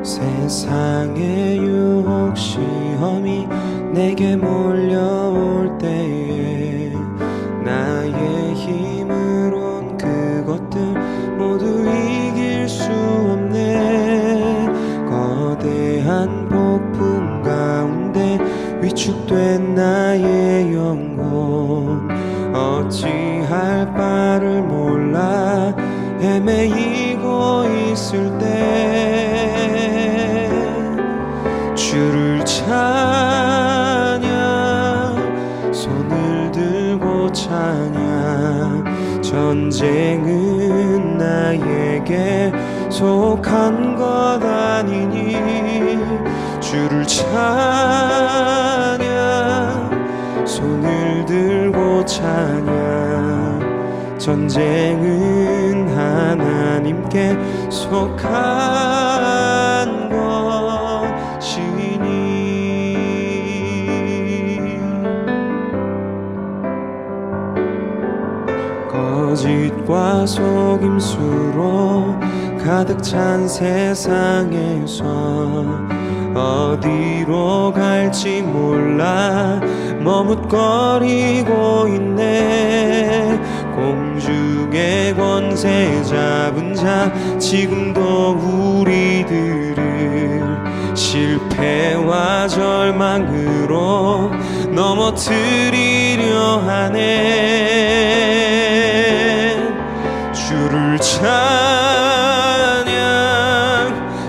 세상의 유혹 시험이 내게 몰려올 때에 나의 힘으론 그것들 모두 이길 수 없네. 거대한 폭풍 가운데 위축된 나의 영혼 어찌할 바를 몰라 헤매이고 있을 때 주를 찬양, 손을 들고 찬양. 전쟁은 나에게 속한 것 아니니 주를 찬양, 손을 들고 찬양. 전쟁은 하나님께 속한 것이니. 거짓과 속임수로 가득 찬 세상에서 어디로 갈지 몰라 머뭇거리고 있네. 공중의 권세 잡은 자 지금도 우리들을 실패와 절망으로 넘어뜨리려 하네. 주를 찬양,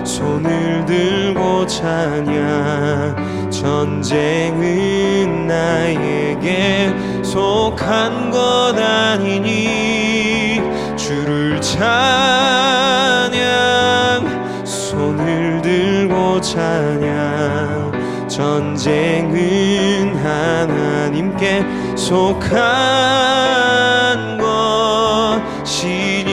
손을 들고 찬양. 전쟁은 나에게 속한 것 아니니 주를 찬양, 손을 들고 찬양. 전쟁은 하나님께 속한 것이니.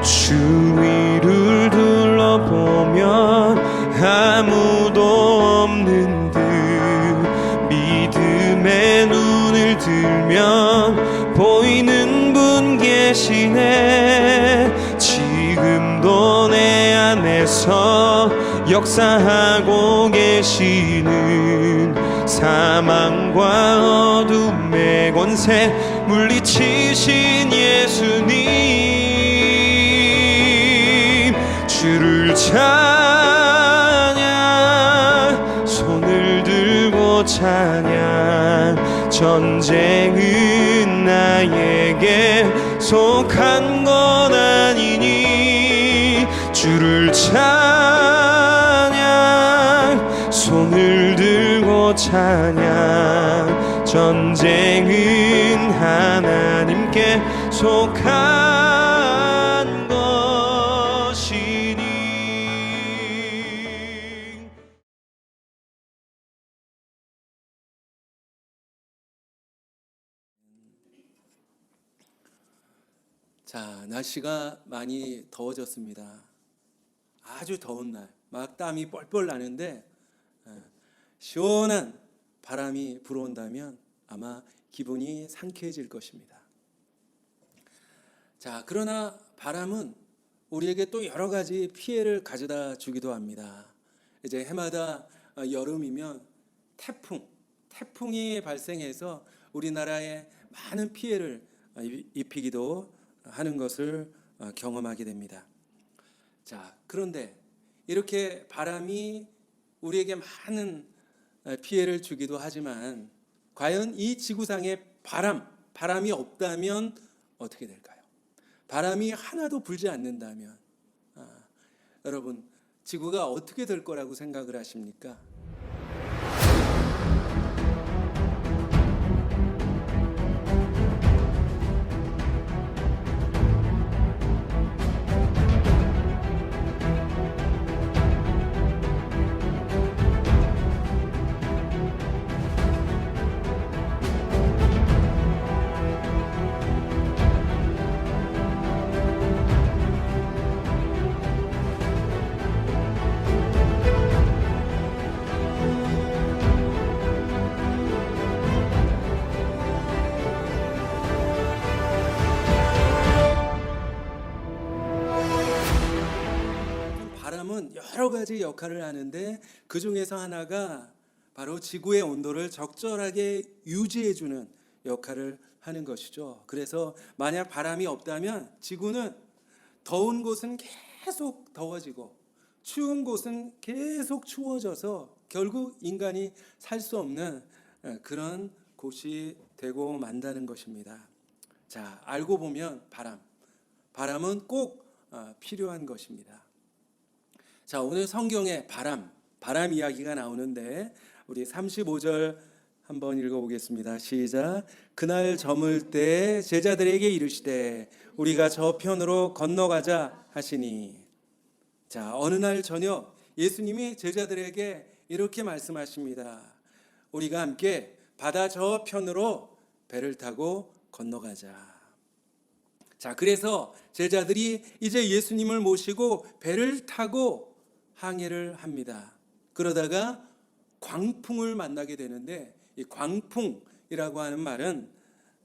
주위를 둘러보면 아무도 없는 듯 믿음의 눈을 들면 보이는 분 계시네. 지금도 내 안에서 역사하고 계시는 사망과 어둠의 권세 물리치신 예수님. 주를 찬양, 손을 들고 찬양. 전쟁은 나에게 속한 것 아니니 주를 찬양, 손을 들고 찬양. 전쟁은 하나님께 속한 것이니. 자, 날씨가 많이 더워졌습니다. 아주 더운 날, 막 땀이 뻘뻘 나는데 시원한 바람이 불어온다면 아마 기분이 상쾌해질 것입니다. 자, 그러나 바람은 우리에게 또 여러 가지 피해를 가져다 주기도 합니다. 이제 해마다 여름이면 태풍이 발생해서 우리나라에 많은 피해를 입히기도 하는 것을 경험하게 됩니다. 자, 그런데 이렇게 바람이 우리에게 많은 피해를 주기도 하지만 과연 이 지구상에 바람이 없다면 어떻게 될까요? 바람이 하나도 불지 않는다면 여러분, 지구가 어떻게 될 거라고 생각을 하십니까? 여러 가지 역할을 하는데 그 중에서 하나가 바로 지구의 온도를 적절하게 유지해주는 역할을 하는 것이죠. 그래서 만약 바람이 없다면 지구는 더운 곳은 계속 더워지고 추운 곳은 계속 추워져서 결국 인간이 살 수 없는 그런 곳이 되고 만다는 것입니다. 자, 알고 보면 바람은 꼭 필요한 것입니다. 자, 오늘 성경에 바람 이야기가 나오는데 우리 35절 한번 읽어보겠습니다. 시작. 그날 저물 때 제자들에게 이르시되 우리가 저편으로 건너가자 하시니. 자, 어느 날 저녁 예수님이 제자들에게 이렇게 말씀하십니다. 우리가 함께 바다 저편으로 배를 타고 건너가자. 자, 그래서 제자들이 이제 예수님을 모시고 배를 타고 항해를 합니다. 그러다가 광풍을 만나게 되는데 이 광풍이라고 하는 말은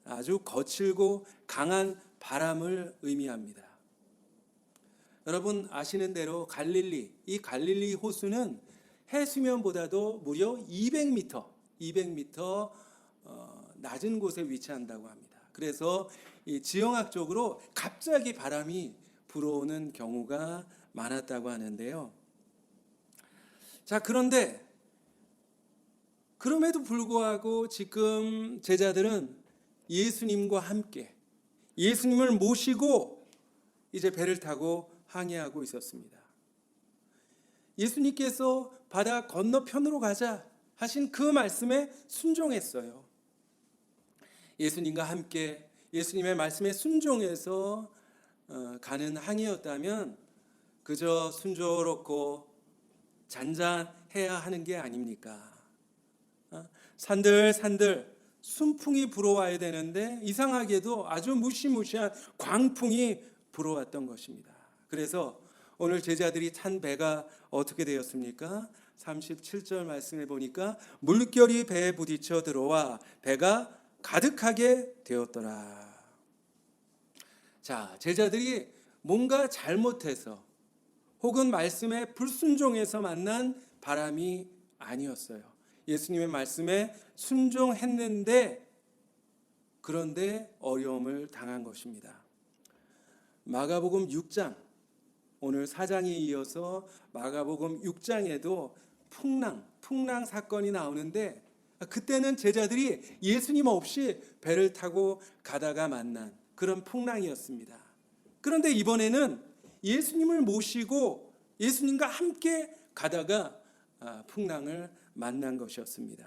아주 거칠고 강한 바람을 의미합니다. 여러분 아시는 대로 이 갈릴리 호수는 해수면보다도 무려 200m 낮은 곳에 위치한다고 합니다. 그래서 이 지형학적으로 갑자기 바람이 불어오는 경우가 많았다고 하는데요. 자, 그럼에도 불구하고 지금 제자들은 예수님과 함께 예수님을 모시고 이제 배를 타고 항해하고 있었습니다. 예수님께서 바다 건너편으로 가자 하신 그 말씀에 순종했어요. 예수님과 함께 예수님의 말씀에 순종해서 가는 항해였다면 그저 순조롭고 잔잔해야 하는 게 아닙니까? 산들산들 순풍이 불어와야 되는데 이상하게도 아주 무시무시한 광풍이 불어왔던 것입니다. 그래서 오늘 제자들이 탄 배가 어떻게 되었습니까? 37절 말씀에 보니까 물결이 배에 부딪혀 들어와 배가 가득하게 되었더라. 자, 제자들이 뭔가 잘못해서 혹은 말씀에 불순종해서 만난 바람이 아니었어요. 예수님의 말씀에 순종했는데 그런데 어려움을 당한 것입니다. 마가복음 6장 오늘 4장에 이어서 마가복음 6장에도 풍랑 사건이 나오는데 그때는 제자들이 예수님 없이 배를 타고 가다가 만난 그런 풍랑이었습니다. 그런데 이번에는 예수님을 모시고 예수님과 함께 가다가 풍랑을 만난 것이었습니다.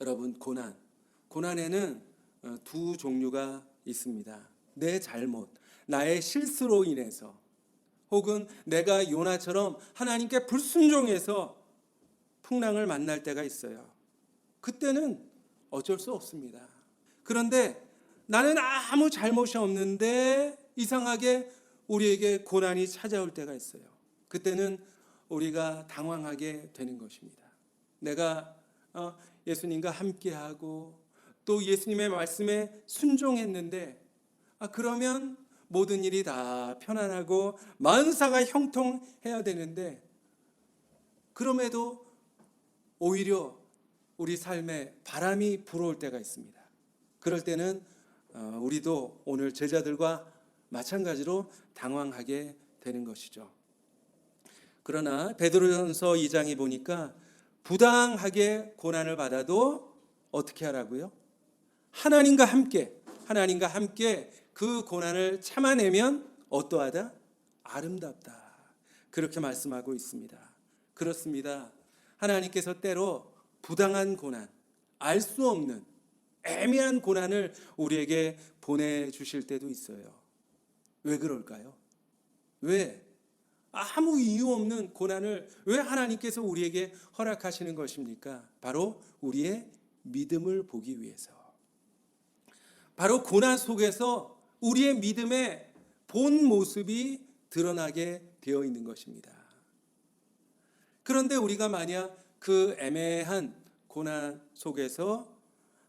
여러분, 고난에는 두 종류가 있습니다. 내 잘못, 나의 실수로 인해서 혹은 내가 요나처럼 하나님께 불순종해서 풍랑을 만날 때가 있어요. 그때는 어쩔 수 없습니다. 그런데 나는 아무 잘못이 없는데 이상하게 우리에게 고난이 찾아올 때가 있어요. 그때는 우리가 당황하게 되는 것입니다. 내가 예수님과 함께하고 또 예수님의 말씀에 순종했는데 그러면 모든 일이 다 편안하고 만사가 형통해야 되는데 그럼에도 오히려 우리 삶에 바람이 불어올 때가 있습니다. 그럴 때는 우리도 오늘 제자들과 마찬가지로 당황하게 되는 것이죠. 그러나 베드로전서 2장에 보니까 부당하게 고난을 받아도 어떻게 하라고요? 하나님과 함께 그 고난을 참아내면 어떠하다? 아름답다. 그렇게 말씀하고 있습니다. 그렇습니다. 하나님께서 때로 부당한 고난, 알 수 없는 애매한 고난을 우리에게 보내주실 때도 있어요. 왜 그럴까요? 왜? 아무 이유 없는 고난을 왜 하나님께서 우리에게 허락하시는 것입니까? 바로 우리의 믿음을 보기 위해서. 바로 고난 속에서 우리의 믿음의 본 모습이 드러나게 되어 있는 것입니다. 그런데 우리가 만약 그 애매한 고난 속에서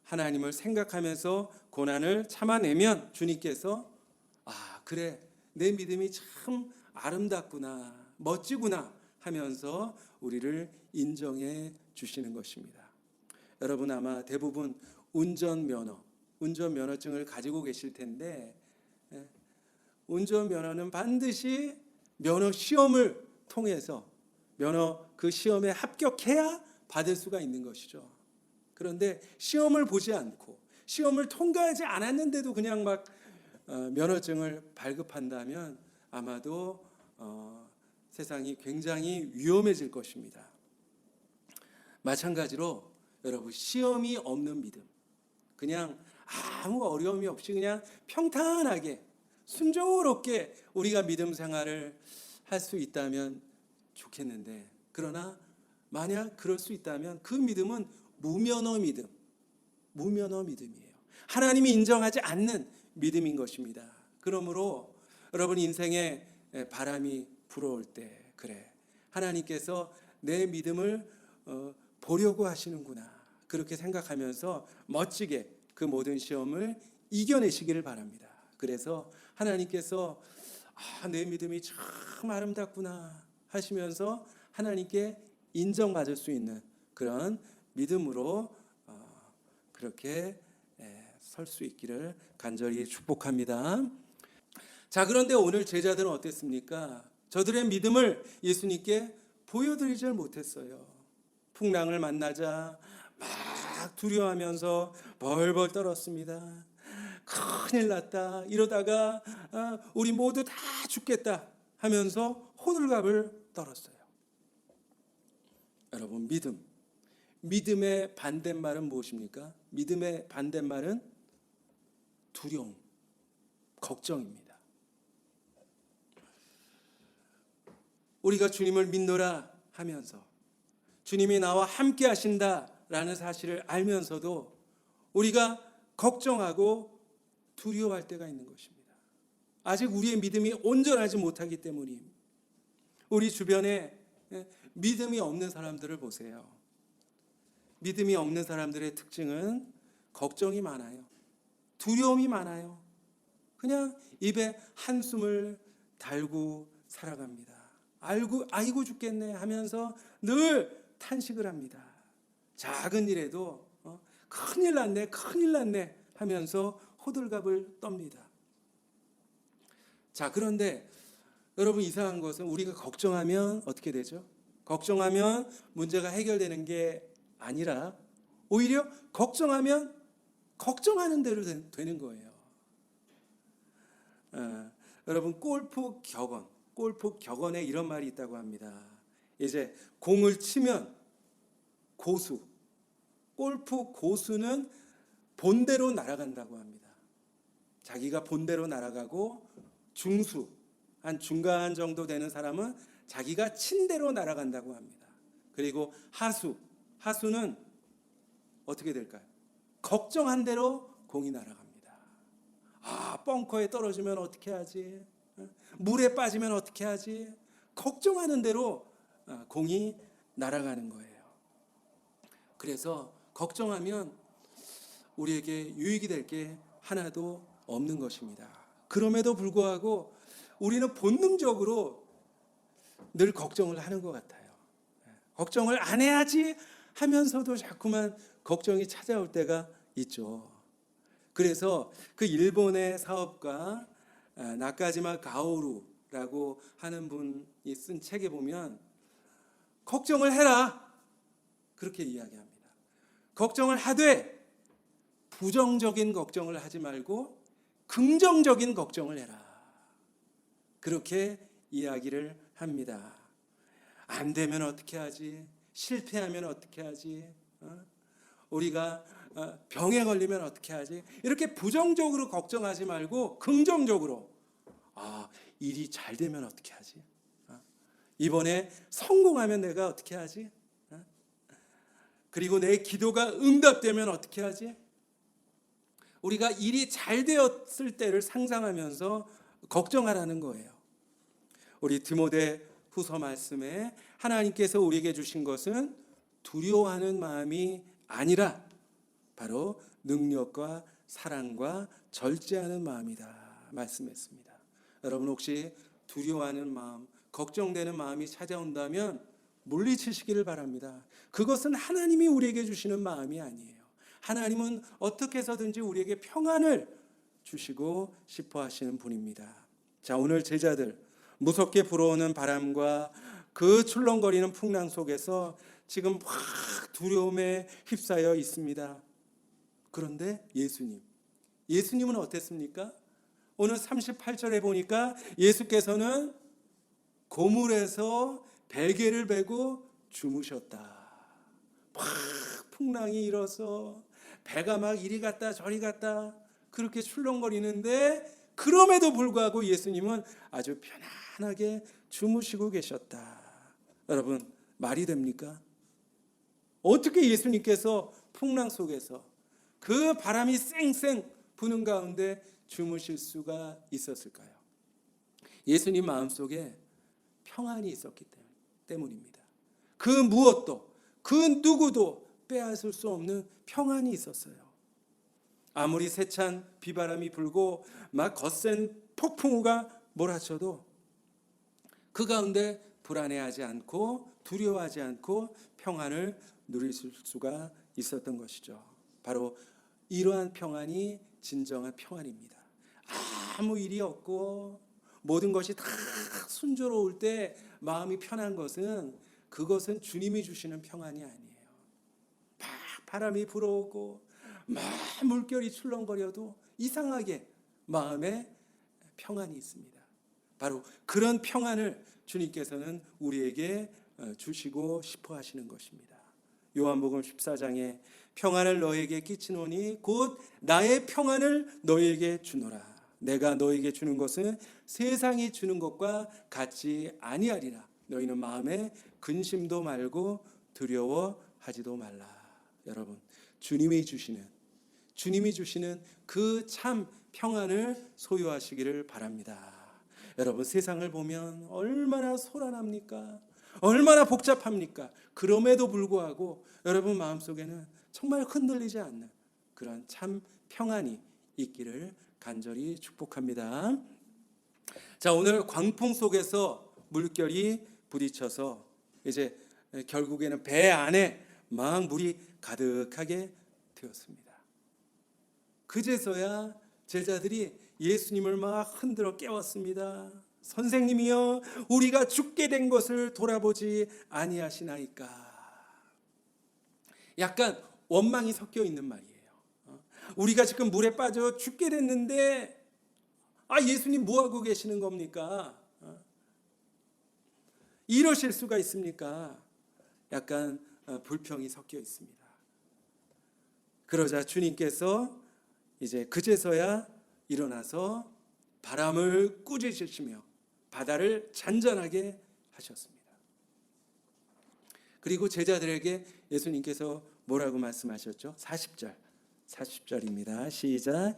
하나님을 생각하면서 고난을 참아내면 주님께서 그래, 내 믿음이 참 아름답구나. 멋지구나 하면서 우리를 인정해 주시는 것입니다. 여러분 아마 대부분 운전면허증을 가지고 계실 텐데 운전면허는 반드시 면허 시험을 통해서 그 시험에 합격해야 받을 수가 있는 것이죠. 그런데 시험을 보지 않고 시험을 통과하지 않았는데도 그냥 막 면허증을 발급한다면 아마도 세상이 굉장히 위험해질 것입니다. 마찬가지로 여러분 시험이 없는 믿음, 그냥 아무 어려움이 없이 그냥 평탄하게 순조롭게 우리가 믿음 생활을 할 수 있다면 좋겠는데, 그러나 만약 그럴 수 있다면 그 믿음은 무면허 믿음이에요. 하나님이 인정하지 않는 믿음인 것입니다. 그러므로 여러분 인생에 바람이 불어올 때, 그래 하나님께서 내 믿음을 보려고 하시는구나, 그렇게 생각하면서 멋지게 그 모든 시험을 이겨내시기를 바랍니다. 그래서 하나님께서 내 믿음이 참 아름답구나 하시면서 하나님께 인정받을 수 있는 그런 믿음으로 그렇게 설 수 있기를 간절히 축복합니다. 자, 그런데 오늘 제자들은 어땠습니까? 저들의 믿음을 예수님께 보여드리질 못했어요. 풍랑을 만나자 막 두려워하면서 벌벌 떨었습니다. 큰일 났다, 이러다가 우리 모두 다 죽겠다 하면서 호들갑을 떨었어요. 여러분, 믿음의 반대말은 무엇입니까? 믿음의 반대말은 두려움, 걱정입니다. 우리가 주님을 믿노라 하면서 주님이 나와 함께 하신다라는 사실을 알면서도 우리가 걱정하고 두려워할 때가 있는 것입니다. 아직 우리의 믿음이 온전하지 못하기 때문입니다. 우리 주변에 믿음이 없는 사람들을 보세요. 믿음이 없는 사람들의 특징은 걱정이 많아요. 두려움이 많아요. 그냥 입에 한숨을 달고 살아갑니다. 아이고 죽겠네 하면서 늘 탄식을 합니다. 작은 일에도 큰일 났네 하면서 호들갑을 떱니다. 자, 그런데 여러분, 이상한 것은 우리가 걱정하면 어떻게 되죠? 걱정하면 문제가 해결되는 게 아니라 오히려 걱정하면 걱정하는 대로 되는 거예요. 여러분, 골프 격언에 이런 말이 있다고 합니다. 이제 공을 치면 골프 고수는 본대로 날아간다고 합니다. 자기가 본대로 날아가고 한 중간 정도 되는 사람은 자기가 친대로 날아간다고 합니다. 그리고 하수는 어떻게 될까요? 걱정한 대로 공이 날아갑니다. 벙커에 떨어지면 어떻게 하지? 물에 빠지면 어떻게 하지? 걱정하는 대로 공이 날아가는 거예요. 그래서 걱정하면 우리에게 유익이 될 게 하나도 없는 것입니다. 그럼에도 불구하고 우리는 본능적으로 늘 걱정을 하는 것 같아요. 걱정을 안 해야지 하면서도 자꾸만 걱정이 찾아올 때가 있죠. 그래서 그 일본의 사업가 나카지마 가오루라고 하는 분이 쓴 책에 보면 걱정을 해라, 그렇게 이야기합니다. 걱정을 하되 부정적인 걱정을 하지 말고 긍정적인 걱정을 해라, 그렇게 이야기를 합니다. 안 되면 어떻게 하지? 실패하면 어떻게 하지? 우리가 병에 걸리면 어떻게 하지? 이렇게 부정적으로 걱정하지 말고 긍정적으로, 일이 잘 되면 어떻게 하지? 이번에 성공하면 내가 어떻게 하지? 그리고 내 기도가 응답되면 어떻게 하지? 우리가 일이 잘 되었을 때를 상상하면서 걱정하라는 거예요. 우리 디모데 후서 말씀에 하나님께서 우리에게 주신 것은 두려워하는 마음이 아니라 바로 능력과 사랑과 절제하는 마음이다 말씀했습니다. 여러분, 혹시 두려워하는 마음, 걱정되는 마음이 찾아온다면 물리치시기를 바랍니다. 그것은 하나님이 우리에게 주시는 마음이 아니에요. 하나님은 어떻게 해서든지 우리에게 평안을 주시고 싶어 하시는 분입니다. 자, 오늘 제자들 무섭게 불어오는 바람과 그 출렁거리는 풍랑 속에서 지금 확 두려움에 휩싸여 있습니다. 그런데 예수님은 어땠습니까? 오늘 38절에 보니까 예수께서는 고물에서 베개를 베고 주무셨다. 막 풍랑이 일어서 배가 막 이리 갔다 저리 갔다 그렇게 출렁거리는데 그럼에도 불구하고 예수님은 아주 편안하게 주무시고 계셨다. 여러분, 말이 됩니까? 어떻게 예수님께서 풍랑 속에서 그 바람이 쌩쌩 부는 가운데 주무실 수가 있었을까요? 예수님 마음속에 평안이 있었기 때문입니다. 그 무엇도, 그 누구도 빼앗을 수 없는 평안이 있었어요. 아무리 세찬 비바람이 불고 막 거센 폭풍우가 몰아쳐도 그 가운데 불안해하지 않고 두려워하지 않고 평안을 누릴 수가 있었던 것이죠. 바로 이러한 평안이 진정한 평안입니다. 아무 일이 없고 모든 것이 다 순조로울 때 마음이 편한 것은 그것은 주님이 주시는 평안이 아니에요. 막 바람이 불어오고 막 물결이 출렁거려도 이상하게 마음에 평안이 있습니다. 바로 그런 평안을 주님께서는 우리에게 주시고 싶어 하시는 것입니다. 요한복음 14장에 평안을 너에게 끼치노니 곧 나의 평안을 너에게 주노라. 내가 너에게 주는 것은 세상이 주는 것과 같지 아니하리라. 너희는 마음에 근심도 말고 두려워하지도 말라. 여러분, 주님이 주시는 그 참 평안을 소유하시기를 바랍니다. 여러분, 세상을 보면 얼마나 소란합니까? 얼마나 복잡합니까? 그럼에도 불구하고 여러분 마음속에는 정말 흔들리지 않는 그런 참 평안이 있기를 간절히 축복합니다. 자, 오늘 광풍 속에서 물결이 부딪혀서 이제 결국에는 배 안에 막 물이 가득하게 되었습니다. 그제서야 제자들이 예수님을 막 흔들어 깨웠습니다. 선생님이여, 우리가 죽게 된 것을 돌아보지 아니하시나이까. 약간 원망이 섞여 있는 말이에요. 우리가 지금 물에 빠져 죽게 됐는데 예수님 뭐 하고 계시는 겁니까? 이러실 수가 있습니까? 약간 불평이 섞여 있습니다. 그러자 주님께서 이제 그제서야 일어나서 바람을 꾸짖으시며 바다를 잔잔하게 하셨습니다. 그리고 제자들에게 예수님께서 뭐라고 말씀하셨죠? 40절입니다. 시작.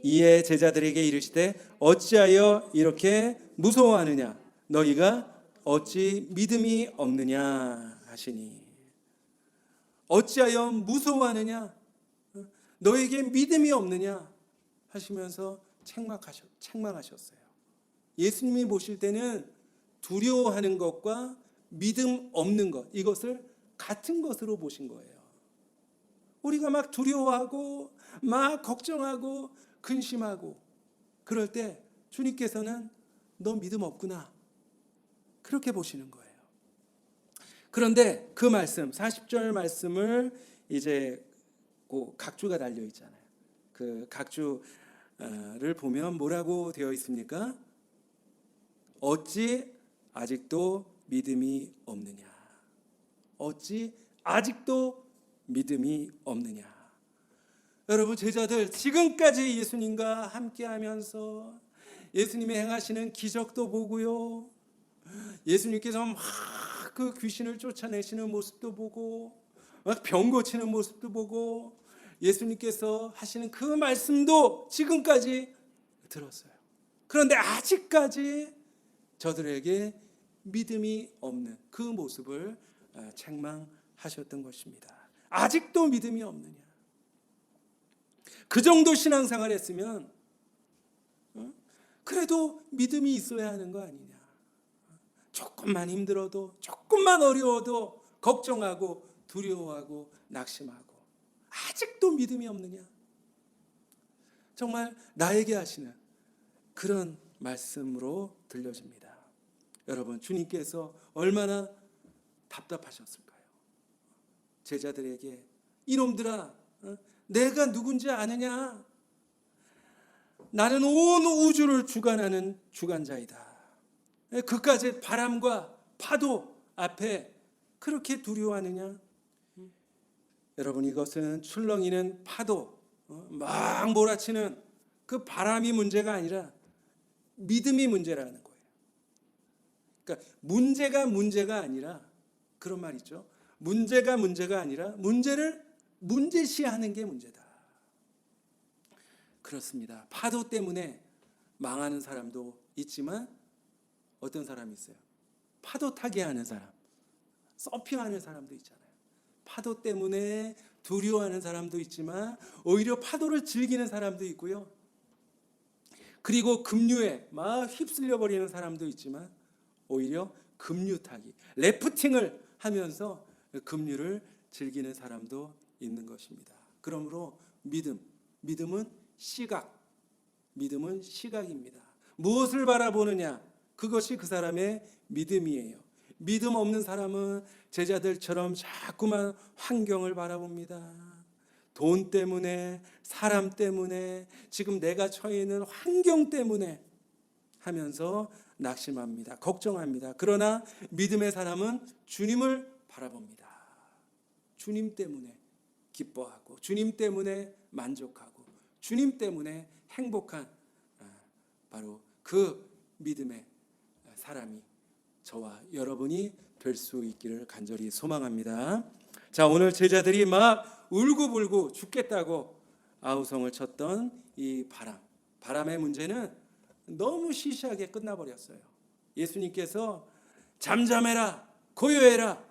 이에 제자들에게 이르시되 어찌하여 이렇게 무서워하느냐? 너희가 어찌 믿음이 없느냐 하시니. 어찌하여 무서워하느냐? 너에게 믿음이 없느냐 하시면서 책망하셨어요. 예수님이 보실 때는 두려워하는 것과 믿음 없는 것, 이것을 같은 것으로 보신 거예요. 우리가 막 두려워하고 막 걱정하고 근심하고 그럴 때 주님께서는 너 믿음 없구나, 그렇게 보시는 거예요. 그런데 그 말씀, 40절 말씀을 이제 각주가 달려 있잖아요. 그 각주를 보면 뭐라고 되어 있습니까? 어찌 아직도 믿음이 없느냐? 어찌 아직도 믿음이 없느냐? 여러분, 제자들 지금까지 예수님과 함께하면서 예수님이 행하시는 기적도 보고요, 예수님께서 막 그 귀신을 쫓아내시는 모습도 보고 막 병 고치는 모습도 보고 예수님께서 하시는 그 말씀도 지금까지 들었어요. 그런데 아직까지 저들에게 믿음이 없는 그 모습을 책망하셨던 것입니다. 아직도 믿음이 없느냐? 그 정도 신앙생활 했으면 그래도 믿음이 있어야 하는 거 아니냐? 조금만 힘들어도, 조금만 어려워도 걱정하고 두려워하고 낙심하고 아직도 믿음이 없느냐? 정말 나에게 하시는 그런 말씀으로 들려집니다. 여러분, 주님께서 얼마나 답답하셨을까요? 제자들에게 이놈들아, 내가 누군지 아느냐? 나는 온 우주를 주관하는 주관자이다. 그까지 바람과 파도 앞에 그렇게 두려워하느냐? 여러분, 이것은 출렁이는 파도, 막 몰아치는 그 바람이 문제가 아니라 믿음이 문제라는 거예요. 그러니까 문제가 아니라 그런 말 있죠. 문제가 아니라 문제를 문제시하는 게 문제다. 그렇습니다. 파도 때문에 망하는 사람도 있지만 어떤 사람이 있어요? 파도 타게 하는 사람, 서핑하는 사람도 있잖아요. 파도 때문에 두려워하는 사람도 있지만 오히려 파도를 즐기는 사람도 있고요. 그리고 급류에 막 휩쓸려 버리는 사람도 있지만 오히려 급류 타기, 래프팅을 하면서 급류를 즐기는 사람도 있는 것입니다. 그러므로 믿음은 시각입니다. 무엇을 바라보느냐? 그것이 그 사람의 믿음이에요. 믿음 없는 사람은 제자들처럼 자꾸만 환경을 바라봅니다. 돈 때문에, 사람 때문에, 지금 내가 처해 있는 환경 때문에 하면서 낙심합니다. 걱정합니다. 그러나 믿음의 사람은 주님을 바라봅니다. 주님 때문에 기뻐하고, 주님 때문에 만족하고, 주님 때문에 행복한 바로 그 믿음의 사람이 저와 여러분이 될 수 있기를 간절히 소망합니다. 자, 오늘 제자들이 막 울고불고 죽겠다고 아우성을 쳤던 이 바람의 문제는 너무 시시하게 끝나버렸어요. 예수님께서 잠잠해라, 고요해라,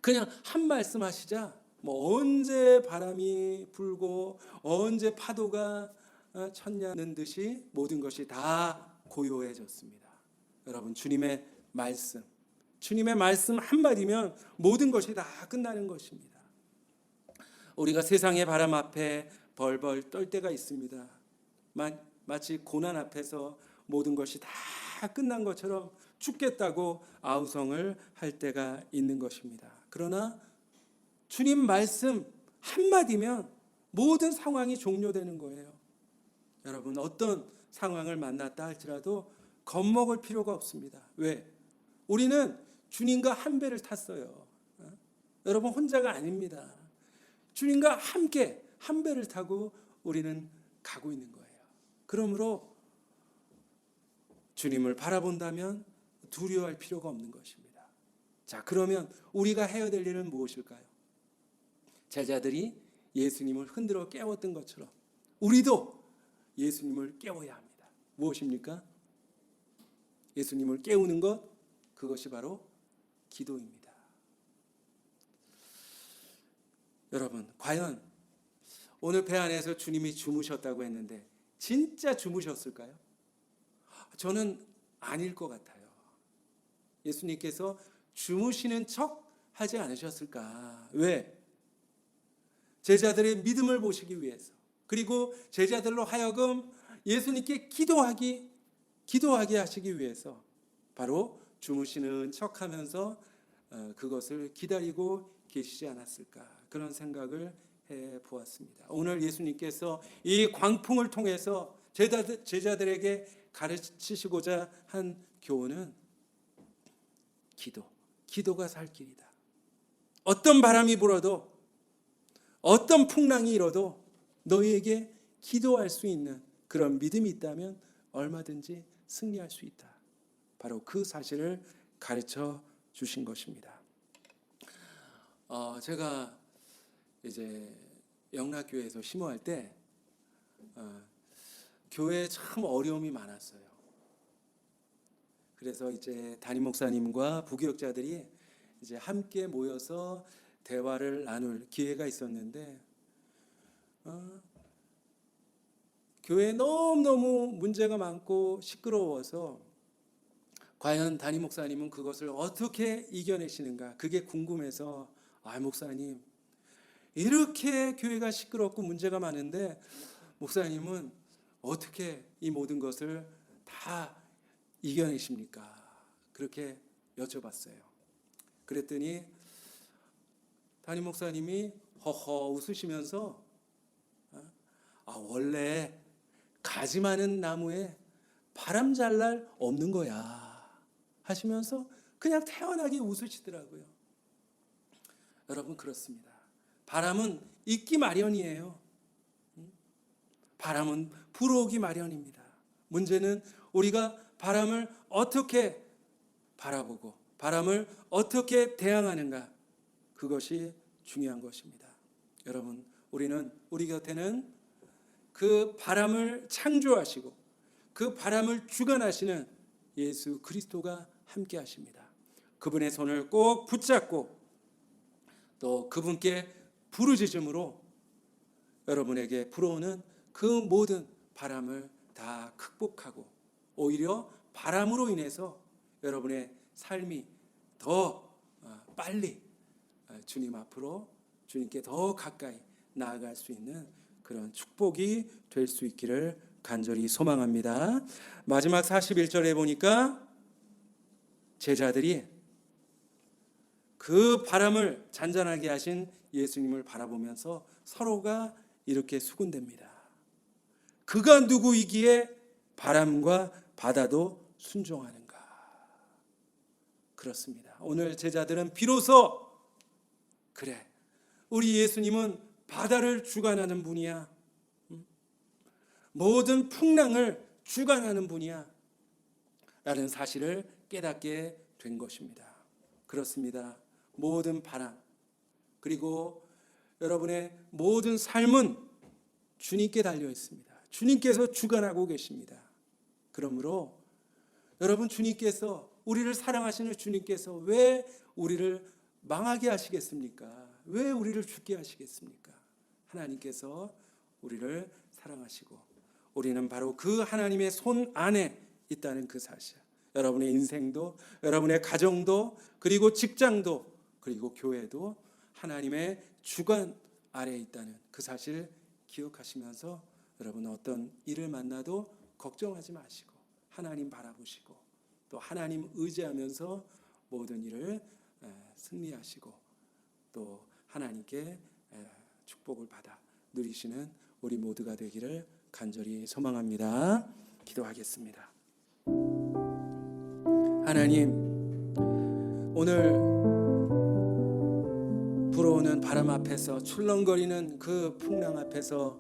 그냥 한 말씀 하시자 언제 바람이 불고 언제 파도가 쳤냐는 듯이 모든 것이 다 고요해졌습니다. 여러분, 주님의 말씀 한마디면 모든 것이 다 끝나는 것입니다. 우리가 세상의 바람 앞에 벌벌 떨 때가 있습니다. 마치 고난 앞에서 모든 것이 다 끝난 것처럼 죽겠다고 아우성을 할 때가 있는 것입니다. 그러나 주님 말씀 한마디면 모든 상황이 종료되는 거예요. 여러분, 어떤 상황을 만났다 할지라도 겁먹을 필요가 없습니다. 왜? 우리는 주님과 한 배를 탔어요. 여러분, 혼자가 아닙니다. 주님과 함께 한 배를 타고 우리는 가고 있는 거예요. 그러므로 주님을 바라본다면 두려워할 필요가 없는 것입니다. 자, 그러면 우리가 해야 될 일은 무엇일까요? 제자들이 예수님을 흔들어 깨웠던 것처럼 우리도 예수님을 깨워야 합니다. 무엇입니까? 예수님을 깨우는 것, 그것이 바로 기도입니다. 여러분, 과연 오늘 배 안에서 주님이 주무셨다고 했는데 진짜 주무셨을까요? 저는 아닐 것 같아요. 예수님께서 주무시는 척 하지 않으셨을까? 왜? 제자들의 믿음을 보시기 위해서, 그리고 제자들로 하여금 예수님께 기도하게 하시기 위해서 바로 주무시는 척하면서 그것을 기다리고 계시지 않았을까, 그런 생각을 해보았습니다. 오늘 예수님께서 이 광풍을 통해서 제자들에게 가르치시고자 한 교훈은 기도가 살 길이다. 어떤 바람이 불어도, 어떤 풍랑이 일어도 너희에게 기도할 수 있는 그런 믿음이 있다면 얼마든지 승리할 수 있다. 바로 그 사실을 가르쳐 주신 것입니다. 제가 이제 영락교회에서 심호할 때 교회에 참 어려움이 많았어요. 그래서 이제 담임 목사님과 부교역자들이 이제 함께 모여서 대화를 나눌 기회가 있었는데 교회에 너무너무 문제가 많고 시끄러워서 과연 담임 목사님은 그것을 어떻게 이겨내시는가? 그게 궁금해서 목사님 이렇게 교회가 시끄럽고 문제가 많은데 목사님은 어떻게 이 모든 것을 다 이겨내십니까? 그렇게 여쭤봤어요. 그랬더니 담임 목사님이 허허 웃으시면서 원래 가지 많은 나무에 바람 잘 날 없는 거야 하시면서 그냥 태연하게 웃으시더라고요. 여러분 그렇습니다. 바람은 있기 마련이에요. 바람은 불어오기 마련입니다. 문제는 우리가 바람을 어떻게 바라보고 바람을 어떻게 대항하는가, 그것이 중요한 것입니다. 여러분, 우리는 우리 곁에는 그 바람을 창조하시고 그 바람을 주관하시는 예수 그리스도가 함께 하십니다. 그분의 손을 꼭 붙잡고 또 그분께 부르짖음으로 여러분에게 불어오는 그 모든 바람을 다 극복하고 오히려 바람으로 인해서 여러분의 삶이 더 빨리 주님 앞으로, 주님께 더 가까이 나아갈 수 있는 그런 축복이 될 수 있기를 간절히 소망합니다. 마지막 41절에 보니까 제자들이 그 바람을 잔잔하게 하신 예수님을 바라보면서 서로가 이렇게 수군댑니다. 그가 누구이기에 바람과 바다도 순종하는가? 그렇습니다. 오늘 제자들은 비로소 그래, 우리 예수님은 바다를 주관하는 분이야. 모든 풍랑을 주관하는 분이야 라는 사실을 깨닫게 된 것입니다. 그렇습니다. 모든 바람, 그리고 여러분의 모든 삶은 주님께 달려 있습니다. 주님께서 주관하고 계십니다. 그러므로 여러분, 주님께서, 우리를 사랑하시는 주님께서 왜 우리를 망하게 하시겠습니까? 왜 우리를 죽게 하시겠습니까? 하나님께서 우리를 사랑하시고 우리는 바로 그 하나님의 손 안에 있다는 그 사실, 여러분의 인생도, 여러분의 가정도, 그리고 직장도, 그리고 교회도 하나님의 주관 아래에 있다는 그 사실을 기억하시면서 여러분 어떤 일을 만나도 걱정하지 마시고 하나님 바라보시고 또 하나님 의지하면서 모든 일을 승리하시고 또 하나님께 축복을 받아 누리시는 우리 모두가 되기를 간절히 소망합니다. 기도하겠습니다. 하나님, 오늘 불어오는 바람 앞에서, 출렁거리는 그 풍랑 앞에서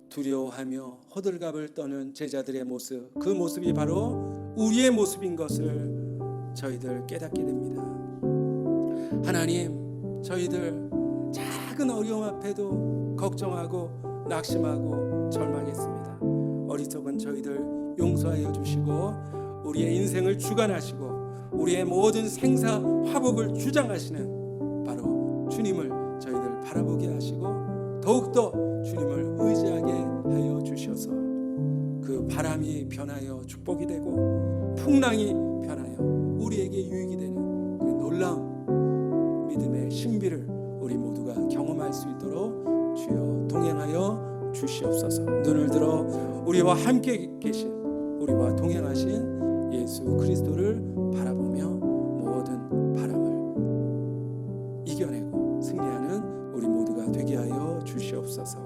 두려워하며 호들갑을 떠는 제자들의 모습, 그 모습이 바로 우리의 모습인 것을 저희들 깨닫게 됩니다. 하나님, 저희들 작은 어려움 앞에도 걱정하고 낙심하고 절망했습니다. 어리석은 저희들 용서하여 주시고 우리의 인생을 주관하시고 우리의 모든 생사 화복을 주장하시는 바로 주님을 저희들 바라보게 하시고 더욱더 주님을 의지하게 하여 주셔서 그 바람이 변하여 축복이 되고 풍랑이 변하여 우리에게 유익이 되는 그 놀라운 믿음의 신비를 우리 모두가 경험할 수 있도록 주여 동행하여 주시옵소서. 눈을 들어 우리와 함께 계신, 우리와 동행하신 예수 그리스도를 바라보며 모든 바람을 이겨내고 승리하는 우리 모두가 되게 하여 주시옵소서.